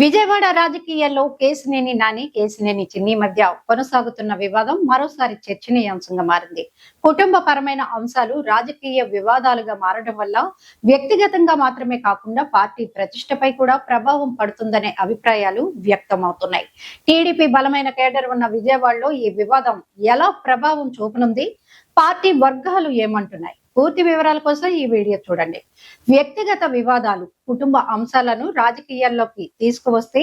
విజయవాడ రాజకీయాల్లో కేశినేని నాని, కేశినేని చిన్ని మధ్య కొనసాగుతున్న వివాదం మరోసారి చర్చనీయాంశంగా మారింది. కుటుంబ పరమైన అంశాలు రాజకీయ వివాదాలుగా మారడం వల్ల వ్యక్తిగతంగా మాత్రమే కాకుండా పార్టీ ప్రతిష్టపై కూడా ప్రభావం పడుతుందనే అభిప్రాయాలు వ్యక్తమవుతున్నాయి. టీడీపీ బలమైన కేడర్ ఉన్న విజయవాడలో ఈ వివాదం ఎలా ప్రభావం చూపనుంది? పార్టీ వర్గాలు ఏమంటున్నాయి? పూర్తి వివరాల కోసం ఈ వీడియో చూడండి. వ్యక్తిగత వివాదాలు, కుటుంబ అంశాలను రాజకీయాల్లోకి తీసుకువస్తే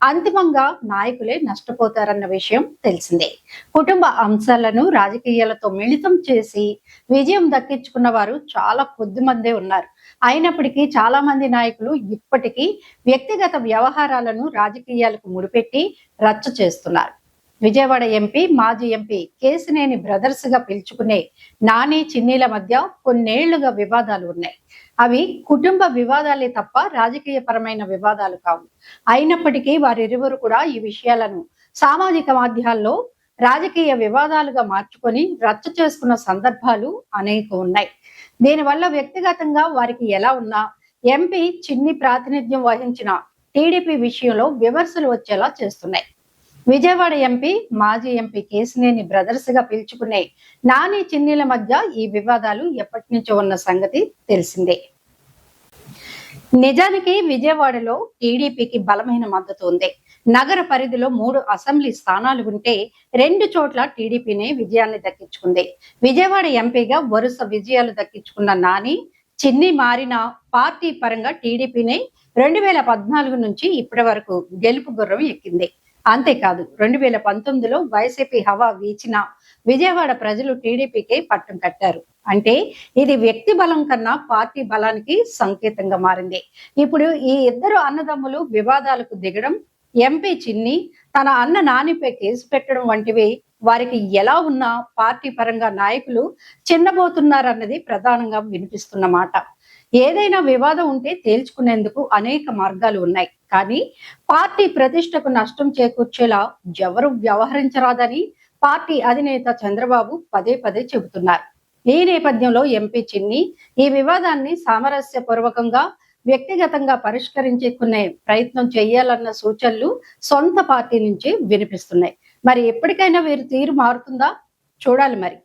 అంతిమంగా నాయకులే నష్టపోతారన్న విషయం తెలిసిందే. కుటుంబ అంశాలను రాజకీయాలతో మిళితం చేసి విజయం దక్కించుకున్న వారు చాలా కొద్ది మందే ఉన్నారు. అయినప్పటికీ చాలా మంది నాయకులు ఇప్పటికీ వ్యక్తిగత వ్యవహారాలను రాజకీయాలకు ముడిపెట్టి రచ్చ చేస్తున్నారు. విజయవాడ ఎంపీ, మాజీ ఎంపీ కేశినేని బ్రదర్స్ గా పిలుచుకునే నాని, చిన్నీల మధ్య కొన్నేళ్లుగా వివాదాలు ఉన్నాయి. అవి కుటుంబ వివాదాలే తప్ప రాజకీయ పరమైన వివాదాలు కావు. అయినప్పటికీ వారిరువురు కూడా ఈ విషయాలను సామాజిక మాధ్యమాల్లో రాజకీయ వివాదాలుగా మార్చుకొని రచ్చ చేసుకున్న సందర్భాలు అనేక ఉన్నాయి. దీనివల్ల వ్యక్తిగతంగా వారికి ఎలా ఉన్నా ఎంపీ చిన్ని ప్రాతినిధ్యం వహించిన టీడీపీ విషయంలో విమర్శలు వచ్చేలా చేస్తున్నాయి. విజయవాడ ఎంపీ, మాజీ ఎంపీ కేశినేని బ్రదర్స్ గా పిలుచుకునే నాని, చిన్నీల మధ్య ఈ వివాదాలు ఎప్పటి నుంచో ఉన్న సంగతి తెలిసిందే. నిజానికి విజయవాడలో టీడీపీకి బలమైన మద్దతు ఉంది. నగర పరిధిలో 3 అసెంబ్లీ స్థానాలు ఉంటే 2 చోట్ల టీడీపీనే విజయాన్ని దక్కించుకుంది. విజయవాడ ఎంపీగా వరుస విజయాలు దక్కించుకున్న నాని, చిన్ని మారిన పార్టీ పరంగా టీడీపీనే 2014 నుంచి ఇప్పటి వరకు గెలుపు గుర్రం ఎక్కింది. అంతేకాదు 2019లో వైసీపీ హవా వీచిన విజయవాడ ప్రజలు టీడీపీకే పట్టం కట్టారు. అంటే ఇది వ్యక్తి బలం కన్నా పార్టీ బలానికి సంకేతంగా మారింది. ఇప్పుడు ఈ ఇద్దరు అన్నదమ్ములు వివాదాలకు దిగడం, ఎంపీ చిన్ని తన అన్న నానిపై కేసు పెట్టడం వంటివి వారికి ఎలా ఉన్నా పార్టీ పరంగా నాయకులు చిన్నబోతున్నారన్నది ప్రధానంగా వినిపిస్తున్న మాట. ఏదైనా వివాదం ఉంటే తేల్చుకునేందుకు అనేక మార్గాలు ఉన్నాయి. కానీ పార్టీ ప్రతిష్టకు నష్టం చేకూర్చేలా ఎవరు వ్యవహరించరాదని పార్టీ అధినేత చంద్రబాబు పదే పదే చెబుతున్నారు. ఈ నేపథ్యంలో ఎంపీ చిన్ని ఈ వివాదాన్ని సామరస్యపూర్వకంగా, వ్యక్తిగతంగా పరిష్కరించుకునే ప్రయత్నం చేయాలన్న సూచనలు సొంత పార్టీ నుంచి వినిపిస్తున్నాయి. మరి ఎప్పటికైనా వీరి తీరు మారుతుందా? చూడాలి మరి.